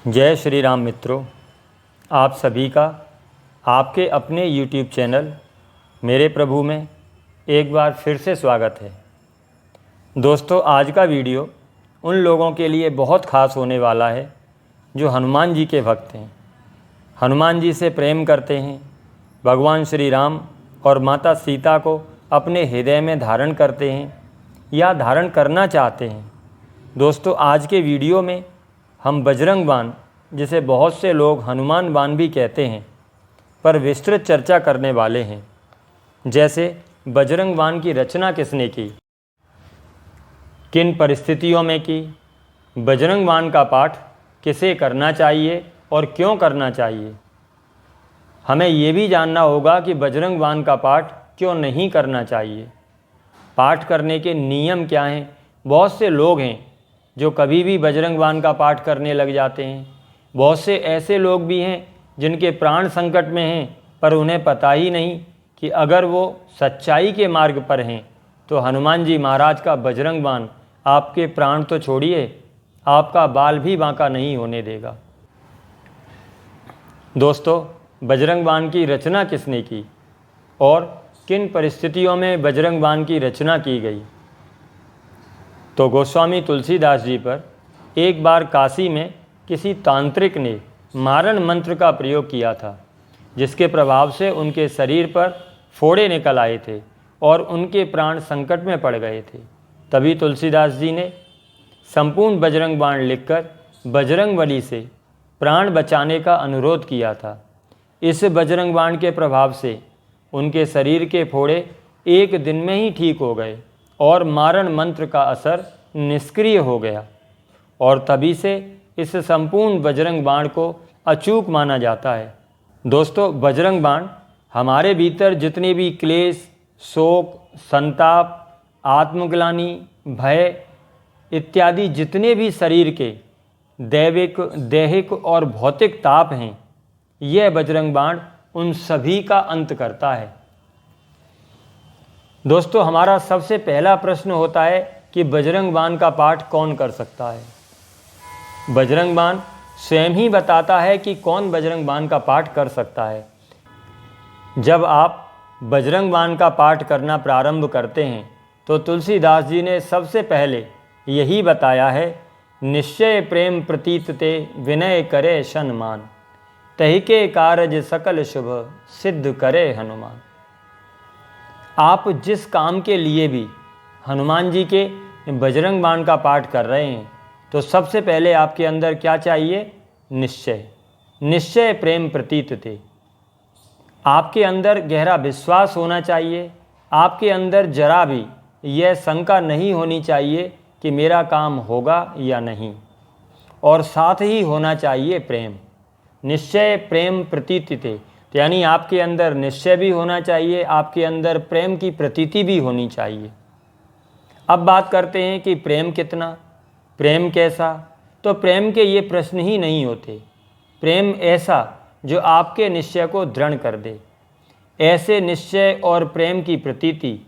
जय श्री राम मित्रों, आप सभी का आपके अपने YouTube चैनल मेरे प्रभु में एक बार फिर से स्वागत है। दोस्तों, आज का वीडियो उन लोगों के लिए बहुत ख़ास होने वाला है जो हनुमान जी के भक्त हैं, हनुमान जी से प्रेम करते हैं, भगवान श्री राम और माता सीता को अपने हृदय में धारण करते हैं या धारण करना चाहते हैं। दोस्तों, आज के वीडियो में हम बजरंग बाण, जिसे बहुत से लोग हनुमान बाण भी कहते हैं, पर विस्तृत चर्चा करने वाले हैं। जैसे बजरंग बाण की रचना किसने की, किन परिस्थितियों में की, बजरंग बाण का पाठ किसे करना चाहिए और क्यों करना चाहिए। हमें ये भी जानना होगा कि बजरंग बाण का पाठ क्यों नहीं करना चाहिए, पाठ करने के नियम क्या हैं। बहुत से लोग हैं जो कभी भी बजरंग बाण का पाठ करने लग जाते हैं। बहुत से ऐसे लोग भी हैं जिनके प्राण संकट में हैं, पर उन्हें पता ही नहीं कि अगर वो सच्चाई के मार्ग पर हैं तो हनुमान जी महाराज का बजरंग बाण आपके प्राण तो छोड़िए, आपका बाल भी बांका नहीं होने देगा। दोस्तों, बजरंग बाण की रचना किसने की और किन परिस्थितियों में बजरंग बाण की रचना की गई। तो गोस्वामी तुलसीदास जी पर एक बार काशी में किसी तांत्रिक ने मारण मंत्र का प्रयोग किया था, जिसके प्रभाव से उनके शरीर पर फोड़े निकल आए थे और उनके प्राण संकट में पड़ गए थे। तभी तुलसीदास जी ने संपूर्ण बजरंग बाण लिखकर बजरंगबली से प्राण बचाने का अनुरोध किया था। इस बजरंग बाण के प्रभाव से उनके शरीर के फोड़े एक दिन में ही ठीक हो गए और मारण मंत्र का असर निष्क्रिय हो गया, और तभी से इस संपूर्ण बजरंग बाण को अचूक माना जाता है। दोस्तों, बजरंग बाण हमारे भीतर जितने भी क्लेश, शोक, संताप, आत्मग्लानि, भय इत्यादि जितने भी शरीर के दैहिक और भौतिक ताप हैं, यह बजरंग बाण उन सभी का अंत करता है। दोस्तों, हमारा सबसे पहला प्रश्न होता है कि बजरंग बाण का पाठ कौन कर सकता है। बजरंग बाण स्वयं ही बताता है कि कौन बजरंग बाण का पाठ कर सकता है। जब आप बजरंग बाण का पाठ करना प्रारंभ करते हैं तो तुलसीदास जी ने सबसे पहले यही बताया है, निश्चय प्रेम प्रतीत ते विनय करे सन्मान, तहि के कारज सकल शुभ सिद्ध करे हनुमान। आप जिस काम के लिए भी हनुमान जी के बजरंग बाण का पाठ कर रहे हैं, तो सबसे पहले आपके अंदर क्या चाहिए, निश्चय प्रेम प्रतीत थे। आपके अंदर गहरा विश्वास होना चाहिए। आपके अंदर जरा भी यह शंका नहीं होनी चाहिए कि मेरा काम होगा या नहीं, और साथ ही होना चाहिए प्रेम। निश्चय प्रेम प्रतीत थे, यानी आपके अंदर निश्चय भी होना चाहिए, आपके अंदर प्रेम की प्रतीति भी होनी चाहिए। अब बात करते हैं कि प्रेम कितना, प्रेम कैसा। तो प्रेम के ये प्रश्न ही नहीं होते। प्रेम ऐसा जो आपके निश्चय को दृढ़ कर दे। ऐसे निश्चय और प्रेम की प्रतीति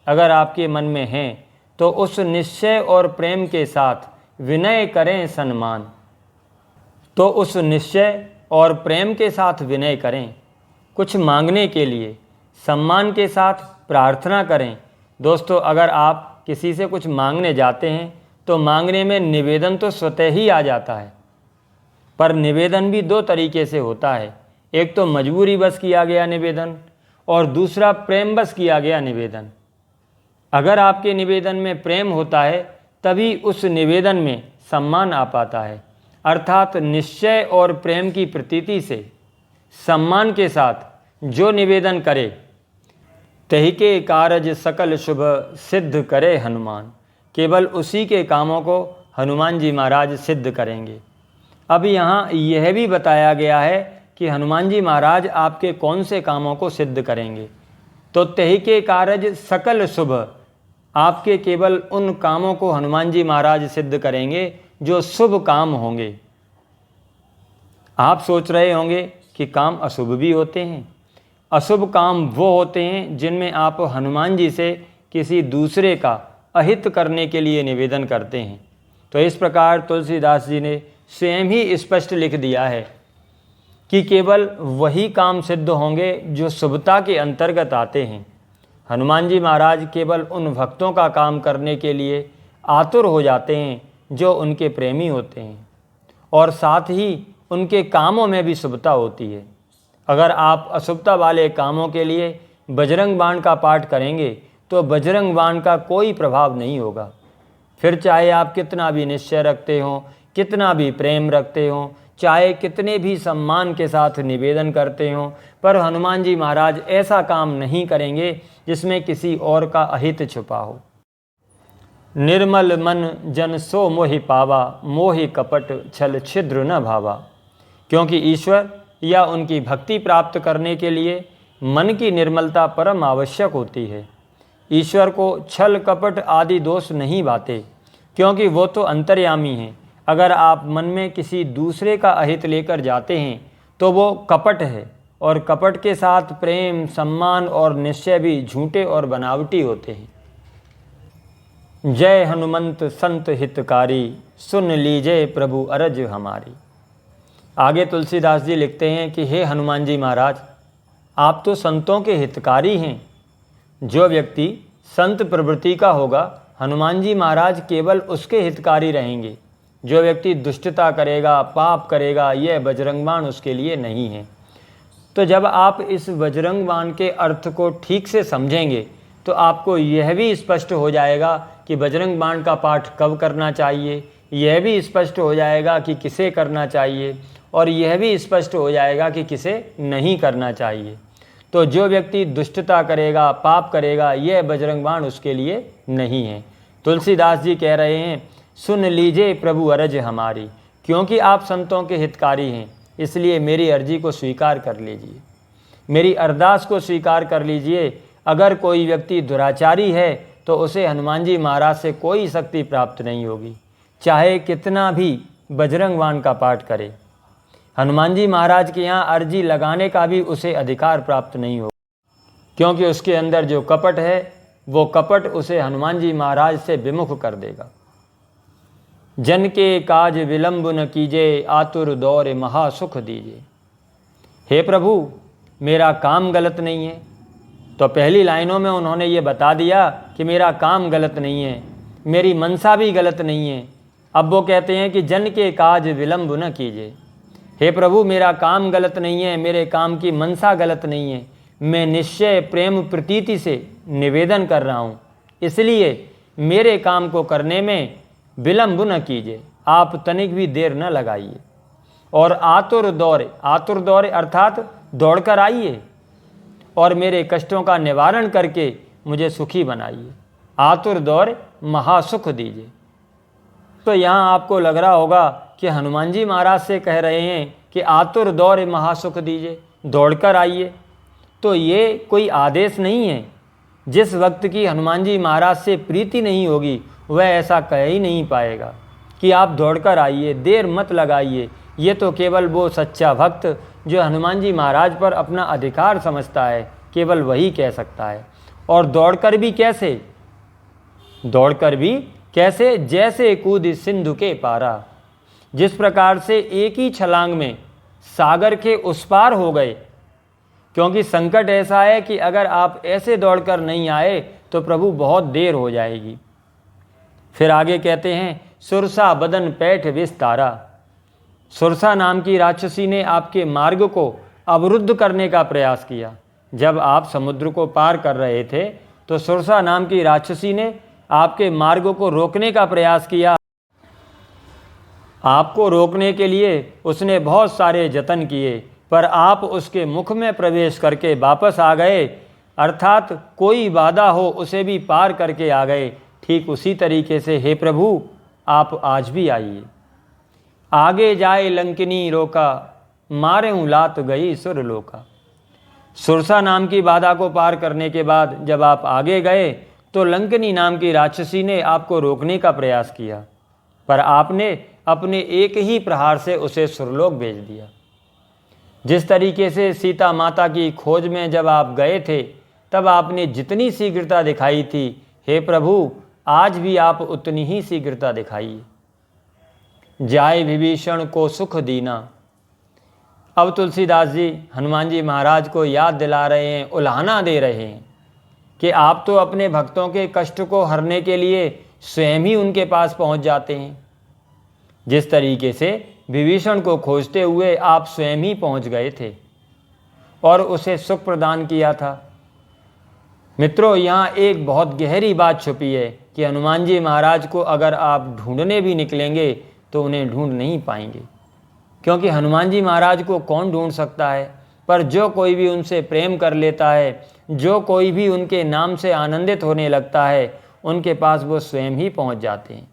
अगर आपके मन में है तो उस निश्चय और प्रेम के साथ विनय करें सम्मान। तो उस निश्चय और प्रेम के साथ विनय करें, कुछ मांगने के लिए सम्मान के साथ प्रार्थना करें। दोस्तों, अगर आप किसी से कुछ मांगने जाते हैं तो मांगने में निवेदन तो स्वतः ही आ जाता है, पर निवेदन भी दो तरीके से होता है। एक तो मजबूरी बस किया गया निवेदन, और दूसरा प्रेम बस किया गया निवेदन। अगर आपके निवेदन में प्रेम होता है तभी उस निवेदन में सम्मान आ पाता है। अर्थात निश्चय और प्रेम की प्रतीति से सम्मान के साथ जो निवेदन करे, तहि के कारज सकल शुभ सिद्ध करे हनुमान। केवल उसी के कामों को हनुमान जी महाराज सिद्ध करेंगे। अब यहाँ यह भी बताया गया है कि हनुमान जी महाराज आपके कौन से कामों को सिद्ध करेंगे। तो तहि के कारज सकल शुभ, आपके केवल उन कामों को हनुमान जी महाराज सिद्ध करेंगे जो शुभ काम होंगे। आप सोच रहे होंगे कि काम अशुभ भी होते हैं। अशुभ काम वो होते हैं जिनमें आप हनुमान जी से किसी दूसरे का अहित करने के लिए निवेदन करते हैं। तो इस प्रकार तुलसीदास जी ने स्वयं ही स्पष्ट लिख दिया है कि केवल वही काम सिद्ध होंगे जो शुभता के अंतर्गत आते हैं। हनुमान जी महाराज केवल उन भक्तों का काम करने के लिए आतुर हो जाते हैं जो उनके प्रेमी होते हैं, और साथ ही उनके कामों में भी शुभता होती है। अगर आप अशुभता वाले कामों के लिए बजरंग बाण का पाठ करेंगे तो बजरंग बाण का कोई प्रभाव नहीं होगा। फिर चाहे आप कितना भी निश्चय रखते हो, कितना भी प्रेम रखते हो, चाहे कितने भी सम्मान के साथ निवेदन करते हो, पर हनुमान जी महाराज ऐसा काम नहीं करेंगे जिसमें किसी और का अहित छुपा हो। निर्मल मन जन सो मोहि पावा, मोहि कपट छल छिद्र न भावा। क्योंकि ईश्वर या उनकी भक्ति प्राप्त करने के लिए मन की निर्मलता परम आवश्यक होती है। ईश्वर को छल कपट आदि दोष नहीं भाते, क्योंकि वो तो अंतर्यामी हैं। अगर आप मन में किसी दूसरे का अहित लेकर जाते हैं तो वो कपट है, और कपट के साथ प्रेम, सम्मान और निश्चय भी झूठे और बनावटी होते हैं। जय हनुमंत संत हितकारी, सुन लीजिए प्रभु अरज हमारी। आगे तुलसीदास जी लिखते हैं कि हे हनुमान जी महाराज, आप तो संतों के हितकारी हैं। जो व्यक्ति संत प्रवृत्ति का होगा, हनुमान जी महाराज केवल उसके हितकारी रहेंगे। जो व्यक्ति दुष्टता करेगा, पाप करेगा, यह बजरंग बाण उसके लिए नहीं है। तो जब आप इस बजरंग बाण के अर्थ को ठीक से समझेंगे तो आपको यह भी स्पष्ट हो जाएगा कि बजरंग बाण का पाठ कब करना चाहिए, यह भी स्पष्ट हो जाएगा कि किसे करना चाहिए, और यह भी स्पष्ट हो जाएगा कि किसे नहीं करना चाहिए। तो जो व्यक्ति दुष्टता करेगा, पाप करेगा, यह बजरंग बाण उसके लिए नहीं है। तुलसीदास जी कह रहे हैं, सुन लीजिए प्रभु अरज हमारी। क्योंकि आप संतों के हितकारी हैं, इसलिए मेरी अर्जी को स्वीकार कर लीजिए, मेरी अरदास को स्वीकार कर लीजिए। अगर कोई व्यक्ति दुराचारी है तो उसे हनुमान जी महाराज से कोई शक्ति प्राप्त नहीं होगी, चाहे कितना भी बजरंग बाण का पाठ करे। हनुमान जी महाराज के यहाँ अर्जी लगाने का भी उसे अधिकार प्राप्त नहीं होगा, क्योंकि उसके अंदर जो कपट है वो कपट उसे हनुमान जी महाराज से विमुख कर देगा। जन के काज विलंब न कीजिए, आतुर दौर महासुख दीजिए। हे प्रभु, मेरा काम गलत नहीं है। तो पहली लाइनों में उन्होंने ये बता दिया कि मेरा काम गलत नहीं है, मेरी मनसा भी गलत नहीं है। अब वो कहते हैं कि जन के काज विलंब न कीजिए। हे प्रभु, मेरा काम गलत नहीं है, मेरे काम की मनसा गलत नहीं है, मैं निश्चय प्रेम प्रतीति से निवेदन कर रहा हूँ, इसलिए मेरे काम को करने में विलंब न कीजिए, आप तनिक भी देर न लगाइए। और आतुर दौरे अर्थात दौड़कर आइए और मेरे कष्टों का निवारण करके मुझे सुखी बनाइए। आतुर दौर महासुख दीजिए। तो यहाँ आपको लग रहा होगा कि हनुमान जी महाराज से कह रहे हैं कि आतुर दौर महासुख दीजिए, दौड़कर आइए। तो ये कोई आदेश नहीं है। जिस वक्त की हनुमान जी महाराज से प्रीति नहीं होगी वह ऐसा कह ही नहीं पाएगा कि आप दौड़कर आइए, देर मत लगाइए। ये तो केवल वो सच्चा भक्त जो हनुमान जी महाराज पर अपना अधिकार समझता है, केवल वही कह सकता है। और दौड़कर भी कैसे? दौड़कर भी कैसे? जैसे कूद सिंधु के पारा। जिस प्रकार से एक ही छलांग में सागर के उस पार हो गए, क्योंकि संकट ऐसा है कि अगर आप ऐसे दौड़कर नहीं आए तो प्रभु बहुत देर हो जाएगी। फिर आगे कहते हैं, सुरसा बदन पैठ विस्तारा। सुरसा नाम की राक्षसी ने आपके मार्ग को अवरुद्ध करने का प्रयास किया। जब आप समुद्र को पार कर रहे थे तो सुरसा नाम की राक्षसी ने आपके मार्ग को रोकने का प्रयास किया। आपको रोकने के लिए उसने बहुत सारे जतन किए, पर आप उसके मुख में प्रवेश करके वापस आ गए, अर्थात कोई बाधा हो उसे भी पार करके आ गए। ठीक उसी तरीके से हे प्रभु, आप आज भी आइए। आगे जाए लंकिनी रोका, मारे हूँ लात गई सुरलोका। सुरसा नाम की बाधा को पार करने के बाद जब आप आगे गए तो लंकिनी नाम की राक्षसी ने आपको रोकने का प्रयास किया, पर आपने अपने एक ही प्रहार से उसे सुरलोक भेज दिया। जिस तरीके से सीता माता की खोज में जब आप गए थे तब आपने जितनी शीघ्रता दिखाई थी, हे प्रभु आज भी आप उतनी ही शीघ्रता दिखाइए। जाय विभीषण को सुख दीना। अब तुलसीदास जी हनुमान जी महाराज को याद दिला रहे हैं, उल्हाना दे रहे हैं कि आप तो अपने भक्तों के कष्ट को हरने के लिए स्वयं ही उनके पास पहुंच जाते हैं। जिस तरीके से विभीषण को खोजते हुए आप स्वयं ही पहुंच गए थे और उसे सुख प्रदान किया था। मित्रों, यहाँ एक बहुत गहरी बात छुपी है कि हनुमान जी महाराज को अगर आप ढूंढने भी निकलेंगे तो उन्हें ढूंढ नहीं पाएंगे, क्योंकि हनुमान जी महाराज को कौन ढूंढ सकता है। पर जो कोई भी उनसे प्रेम कर लेता है, जो कोई भी उनके नाम से आनंदित होने लगता है, उनके पास वो स्वयं ही पहुंच जाते हैं।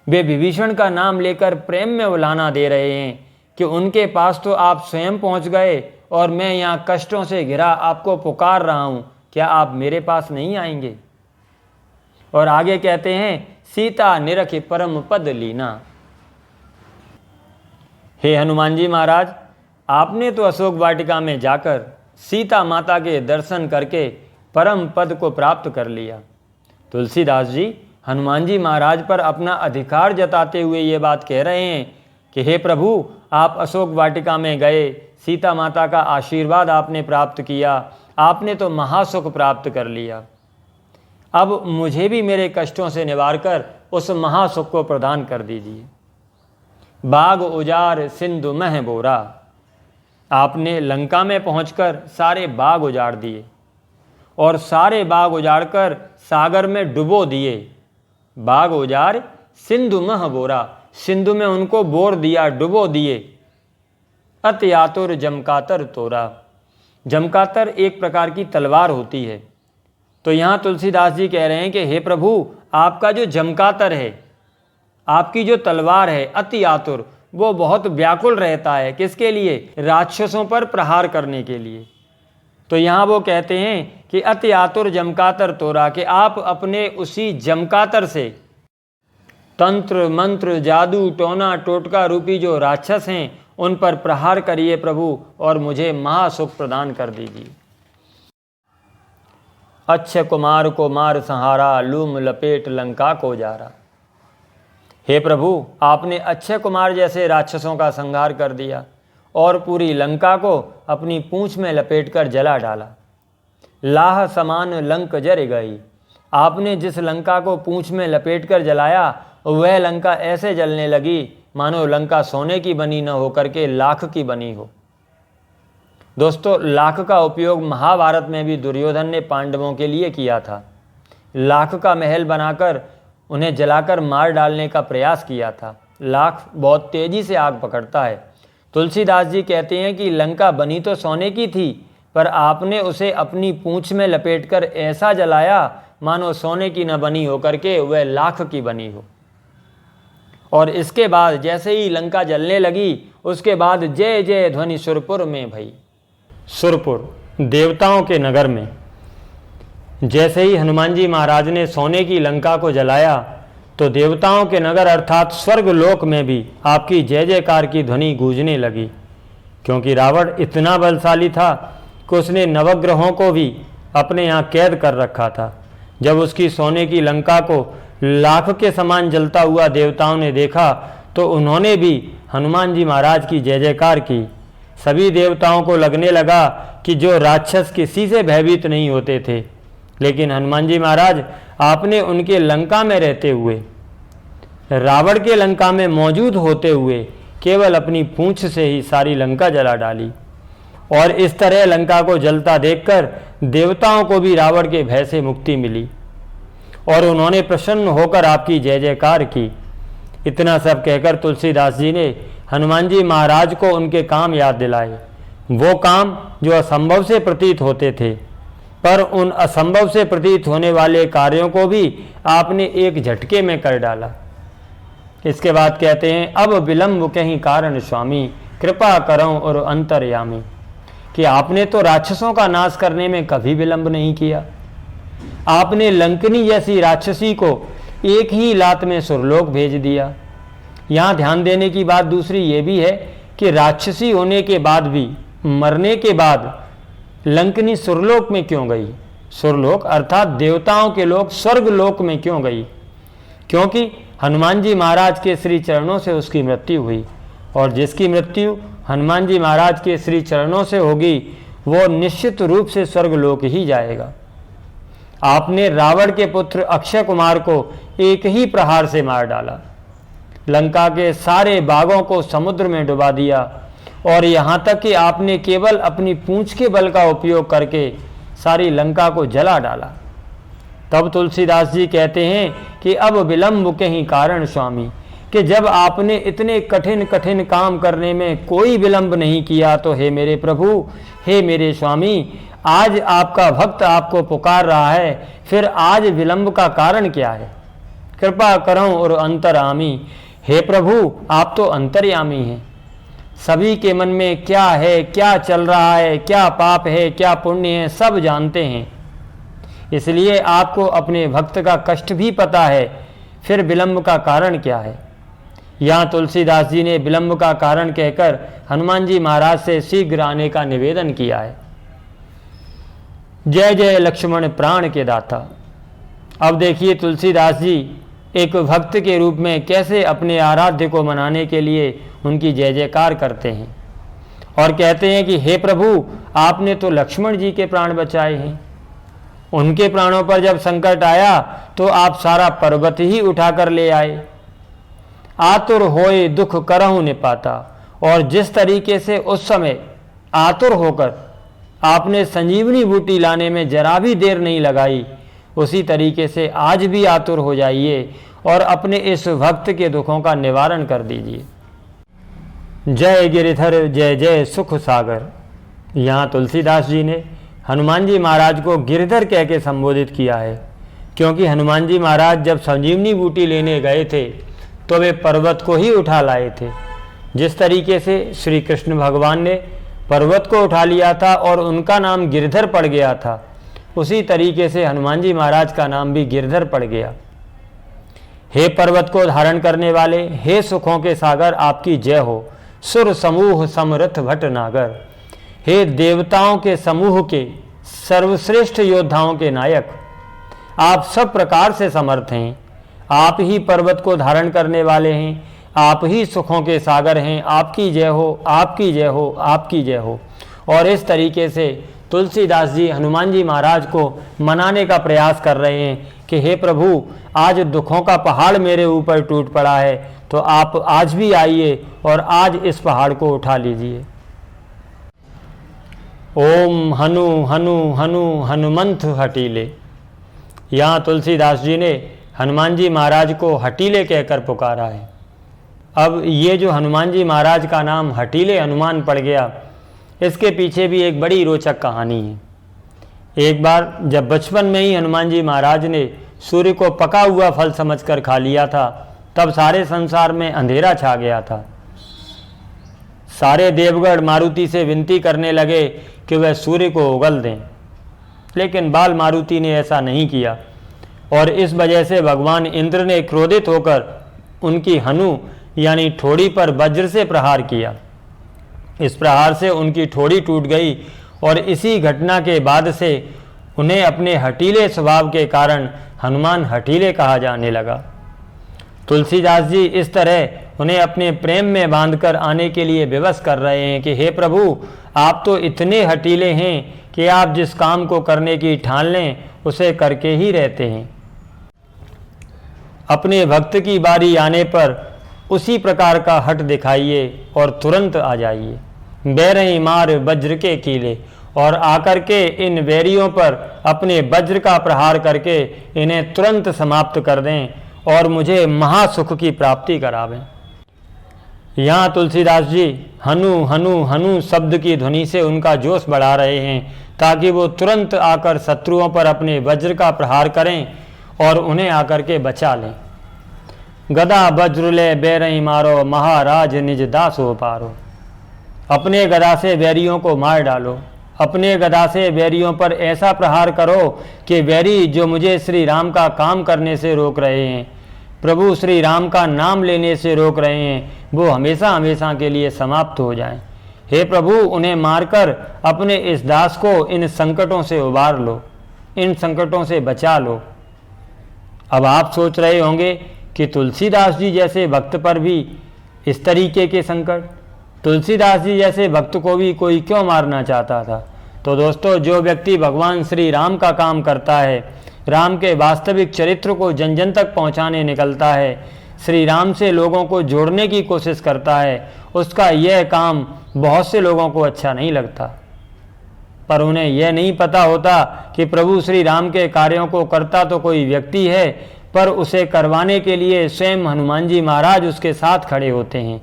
वे विभीषण का नाम लेकर प्रेम में उलाहना दे रहे हैं कि उनके पास तो आप स्वयं पहुंच गए और मैं यहाँ कष्टों से घिरा आपको पुकार रहा हूँ, क्या आप मेरे पास नहीं आएंगे। और आगे कहते हैं, सीता निरखि परम पद लीना। हे हनुमान जी महाराज, आपने तो अशोक वाटिका में जाकर सीता माता के दर्शन करके परम पद को प्राप्त कर लिया। तुलसीदास जी हनुमान जी महाराज पर अपना अधिकार जताते हुए ये बात कह रहे हैं कि हे प्रभु, आप अशोक वाटिका में गए, सीता माता का आशीर्वाद आपने प्राप्त किया, आपने तो महासुख प्राप्त कर लिया। अब मुझे भी मेरे कष्टों से निवार कर उस महासुख को प्रदान कर दीजिए। बाग उजार सिंधु मह बोरा। आपने लंका में पहुंचकर सारे बाग उजाड़ दिए और सारे बाग उजाड़कर सागर में डुबो दिए। बाग उजार सिंधु मह बोरा, सिंधु में उनको बोर दिया, डुबो दिए। अति आतुर जमकातर तोरा। जमकातर एक प्रकार की तलवार होती है। तो यहाँ तुलसीदास जी कह रहे हैं कि हे प्रभु, आपका जो जमकातर है, आपकी जो तलवार है अति आतुर, वो बहुत व्याकुल रहता है। किसके लिए? राक्षसों पर प्रहार करने के लिए। तो यहाँ वो कहते हैं कि अति आतुर जमकातर तोरा, कि आप अपने उसी जमकातर से तंत्र मंत्र जादू टोना टोटका रूपी जो राक्षस हैं उन पर प्रहार करिए प्रभु, और मुझे महासुख प्रदान कर दीजिए। अक्षय कुमार को मार संहारा, लूम लपेट लंका को जारा। हे प्रभु, आपने अक्षय कुमार जैसे राक्षसों का संहार कर दिया और पूरी लंका को अपनी पूंछ में लपेटकर जला डाला। लाह समान लंक जर गई। आपने जिस लंका को पूंछ में लपेटकर जलाया, वह लंका ऐसे जलने लगी मानो लंका सोने की बनी न होकर के लाख की बनी हो। दोस्तों, लाख का उपयोग महाभारत में भी दुर्योधन ने पांडवों के लिए किया था। लाख का महल बनाकर उन्हें जलाकर मार डालने का प्रयास किया था। लाख बहुत तेजी से आग पकड़ता है। तुलसीदास जी कहते हैं कि लंका बनी तो सोने की थी, पर आपने उसे अपनी पूंछ में लपेटकर ऐसा जलाया मानो सोने की न बनी होकर के वह लाख की बनी हो। और इसके बाद जैसे ही लंका जलने लगी, उसके बाद जय जय ध्वनि सुरपुर में भई। सुरपुर देवताओं के नगर में जैसे ही हनुमान जी महाराज ने सोने की लंका को जलाया, तो देवताओं के नगर अर्थात स्वर्ग लोक में भी आपकी जय जयकार की ध्वनि गूंजने लगी। क्योंकि रावण इतना बलशाली था कि उसने नवग्रहों को भी अपने यहाँ कैद कर रखा था। जब उसकी सोने की लंका को लाख के समान जलता हुआ देवताओं ने देखा, तो उन्होंने भी हनुमान जी महाराज की जय जयकार की। सभी देवताओं को लगने लगा कि जो राक्षस किसी से भयभीत नहीं होते थे, लेकिन हनुमान जी महाराज आपने उनके लंका में रहते हुए, रावण के लंका में मौजूद होते हुए, केवल अपनी पूंछ से ही सारी लंका जला डाली। और इस तरह लंका को जलता देखकर देवताओं को भी रावण के भय से मुक्ति मिली और उन्होंने प्रसन्न होकर आपकी जय जयकार की। इतना सब कहकर तुलसीदास जी ने हनुमान जी महाराज को उनके काम याद दिलाए, वो काम जो असंभव से प्रतीत होते थे, पर उन असंभव से प्रतीत होने वाले कार्यों को भी आपने एक झटके में कर डाला। इसके बाद कहते हैं, अब विलंब कहीं कारण स्वामी, कृपा करो और अंतर्यामी, कि आपने तो राक्षसों का नाश करने में कभी विलंब नहीं किया। आपने लंकनी जैसी राक्षसी को एक ही लात में सुरलोक भेज दिया। यहाँ ध्यान देने की बात दूसरी ये भी है कि राक्षसी होने के बाद भी, मरने के बाद लंकनी सुरलोक में क्यों गई? सुरलोक अर्थात देवताओं के लोक, स्वर्ग लोक में क्यों गई? क्योंकि हनुमान जी महाराज के श्री चरणों से उसकी मृत्यु हुई, और जिसकी मृत्यु हनुमान जी महाराज के श्री चरणों से होगी वो निश्चित रूप से स्वर्गलोक ही जाएगा। आपने रावण के पुत्र अक्षय कुमार को एक ही प्रहार से मार डाला, लंका के सारे बागों को समुद्र में डुबा दिया, और यहाँ तक कि आपने केवल अपनी पूंछ के बल का उपयोग करके सारी लंका को जला डाला। तब तुलसीदास जी कहते हैं कि अब विलंब के ही कारण स्वामी, कि जब आपने इतने कठिन कठिन काम करने में कोई विलंब नहीं किया तो हे मेरे प्रभु, हे मेरे स्वामी, आज आपका भक्त आपको पुकार रहा है, फिर आज विलंब का कारण क्या है? कृपा करो और अंतर्यामी, हे प्रभु आप तो अंतर्यामी हैं, सभी के मन में क्या है, क्या चल रहा है, क्या पाप है, क्या पुण्य है, सब जानते हैं। इसलिए आपको अपने भक्त का कष्ट भी पता है, फिर विलंब का कारण क्या है? यहाँ तुलसीदास जी ने विलंब का कारण कहकर हनुमान जी महाराज से शीघ्र आने का निवेदन किया है। जय जय लक्ष्मण प्राण के दाता। अब देखिए तुलसीदास जी एक भक्त के रूप में कैसे अपने आराध्य को मनाने के लिए उनकी जय जयकार करते हैं और कहते हैं कि हे प्रभु, आपने तो लक्ष्मण जी के प्राण बचाए हैं, उनके प्राणों पर जब संकट आया तो आप सारा पर्वत ही उठाकर ले आए। आतुर होए दुख करहु निपाता, और जिस तरीके से उस समय आतुर होकर आपने संजीवनी बूटी लाने में जरा भी देर नहीं लगाई, उसी तरीके से आज भी आतुर हो जाइए और अपने इस भक्त के दुखों का निवारण कर दीजिए। जय गिरिधर जय जय सुख सागर। यहाँ तुलसीदास जी ने हनुमान जी महाराज को गिरधर कह के संबोधित किया है, क्योंकि हनुमान जी महाराज जब संजीवनी बूटी लेने गए थे तो वे पर्वत को ही उठा लाए थे। जिस तरीके से श्री कृष्ण भगवान ने पर्वत को उठा लिया था और उनका नाम गिरधर पड़ गया था, उसी तरीके से हनुमान जी महाराज का नाम भी गिरधर पड़ गया। हे पर्वत को धारण करने वाले, हे सुखों के सागर, आपकी जय हो। सुर समूह समरथ भट नागर, हे देवताओं के समूह के सर्वश्रेष्ठ योद्धाओं के नायक, आप सब प्रकार से समर्थ हैं। आप ही पर्वत को धारण करने वाले हैं, आप ही सुखों के सागर हैं। आपकी जय हो, आपकी जय हो, आपकी जय हो। और इस तरीके से तुलसीदास जी हनुमान जी महाराज को मनाने का प्रयास कर रहे हैं कि हे प्रभु, आज दुखों का पहाड़ मेरे ऊपर टूट पड़ा है, तो आप आज भी आइए और आज इस पहाड़ को उठा लीजिए। ओम हनु हनु हनु हनुमंत हटीले। यहाँ तुलसीदास जी ने हनुमान जी महाराज को हटीले कहकर पुकारा है। अब ये जो हनुमान जी महाराज का नाम हटीले हनुमान पड़ गया, इसके पीछे भी एक बड़ी रोचक कहानी है। एक बार जब बचपन में ही हनुमान जी महाराज ने सूर्य को पका हुआ फल समझकर खा लिया था, तब सारे संसार में अंधेरा छा गया था। सारे देवगण मारुति से विनती करने लगे कि वह सूर्य को उगल दें, लेकिन बाल मारुति ने ऐसा नहीं किया, और इस वजह से भगवान इंद्र ने क्रोधित होकर उनकी हनु यानी ठोड़ी पर वज्र से प्रहार किया। इस प्रहार से उनकी ठोड़ी टूट गई, और इसी घटना के बाद से उन्हें अपने हटीले स्वभाव के कारण हनुमान हटीले कहा जाने लगा। तुलसीदास जी इस तरह उन्हें अपने प्रेम में बांधकर आने के लिए विवश कर रहे हैं कि हे प्रभु, आप तो इतने हटीले हैं कि आप जिस काम को करने की ठान लें उसे करके ही रहते हैं। अपने भक्त की बारी आने पर उसी प्रकार का हट दिखाइए और तुरंत आ जाइए। बैरही मार वज्र के कीले, और आकर के इन वैरियों पर अपने वज्र का प्रहार करके इन्हें तुरंत समाप्त कर दें और मुझे महासुख की प्राप्ति करावें। यहाँ तुलसीदास जी हनु हनु हनु शब्द की ध्वनि से उनका जोश बढ़ा रहे हैं, ताकि वो तुरंत आकर शत्रुओं पर अपने वज्र का प्रहार करें और उन्हें आकर के बचा लें। गदा वज्र ले बैरही मारो, महाराज निज दास हो पारो। अपने गदा से वैरियों को मार डालो, अपने गदा से वैरियों पर ऐसा प्रहार करो कि वैरी जो मुझे श्री राम का काम करने से रोक रहे हैं, प्रभु श्री राम का नाम लेने से रोक रहे हैं, वो हमेशा हमेशा के लिए समाप्त हो जाएं। हे प्रभु, उन्हें मारकर अपने इस दास को इन संकटों से उबार लो, इन संकटों से बचा लो। अब आप सोच रहे होंगे कि तुलसीदास जी जैसे भक्त पर भी इस तरीके के संकट, तुलसीदास जी जैसे भक्त को भी कोई क्यों मारना चाहता था। तो दोस्तों, जो व्यक्ति भगवान श्री राम का काम करता है, राम के वास्तविक चरित्र को जन जन तक पहुंचाने निकलता है, श्री राम से लोगों को जोड़ने की कोशिश करता है, उसका यह काम बहुत से लोगों को अच्छा नहीं लगता। पर उन्हें यह नहीं पता होता कि प्रभु श्री राम के कार्यों को करता तो कोई व्यक्ति है, पर उसे करवाने के लिए स्वयं हनुमान जी महाराज उसके साथ खड़े होते हैं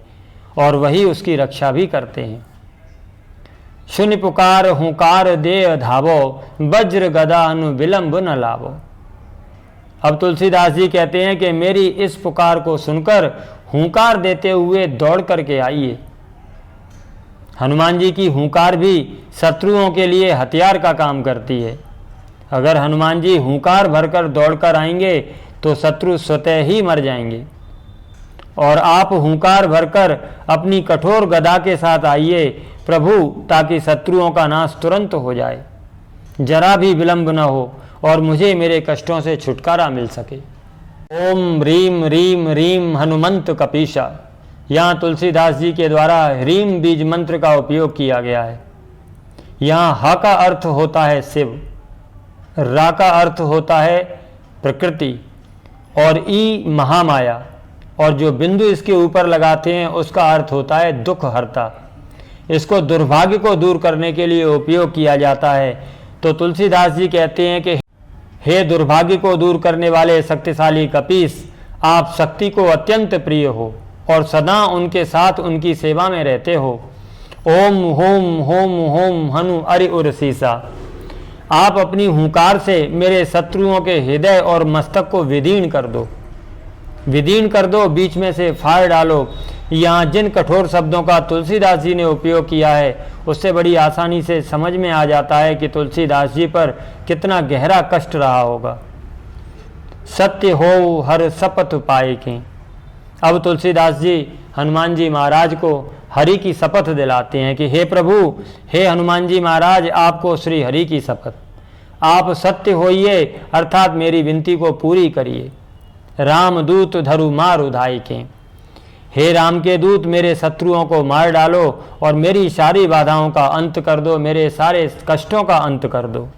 और वही उसकी रक्षा भी करते हैं। शून्य पुकार हुंकार दे धावो, वज्र गदा अनु विलंब न लावो। अब तुलसीदास जी कहते हैं कि मेरी इस पुकार को सुनकर हुंकार देते हुए दौड़ करके आइए। हनुमान जी की हुंकार भी शत्रुओं के लिए हथियार का काम करती है। अगर हनुमान जी हुंकार भरकर दौड़कर आएंगे तो शत्रु स्वतः ही मर जाएंगे। और आप हुंकार भरकर अपनी कठोर गदा के साथ आइए प्रभु, ताकि शत्रुओं का नाश तुरंत हो जाए, जरा भी विलंब न हो और मुझे मेरे कष्टों से छुटकारा मिल सके। ओम ह्रीम ह्रीम ह्रीम हनुमंत कपीशा। यहाँ तुलसीदास जी के द्वारा ह्रीम बीज मंत्र का उपयोग किया गया है। यहाँ ह का अर्थ होता है शिव, रा का अर्थ होता है प्रकृति और ई महामाया, और जो बिंदु इसके ऊपर लगाते हैं उसका अर्थ होता है दुख हरता। इसको दुर्भाग्य को दूर करने के लिए उपयोग किया जाता है। तो तुलसीदास जी कहते हैं कि हे दुर्भाग्य को दूर करने वाले शक्तिशाली कपीस, आप शक्ति को अत्यंत प्रिय हो और सदा उनके साथ उनकी सेवा में रहते हो। ओम होम होम होम हनु अरि उर सीसा। आप अपनी हुंकार से मेरे शत्रुओं के हृदय और मस्तक को विदीर्ण कर दो, विदीर्ण कर दो, बीच में से फाड़ डालो। यहाँ जिन कठोर शब्दों का तुलसीदास जी ने उपयोग किया है उससे बड़ी आसानी से समझ में आ जाता है कि तुलसीदास जी पर कितना गहरा कष्ट रहा होगा। सत्य हो हर शपथ पाए के। अब तुलसीदास जी हनुमान जी महाराज को हरि की शपथ दिलाते हैं कि हे प्रभु, हे हनुमान जी महाराज, आपको श्री हरि की शपथ, आप सत्य होइए, अर्थात मेरी विनती को पूरी करिए। रामदूत धरु मार उधाई के। हे राम के दूत, मेरे शत्रुओं को मार डालो और मेरी सारी बाधाओं का अंत कर दो, मेरे सारे कष्टों का अंत कर दो।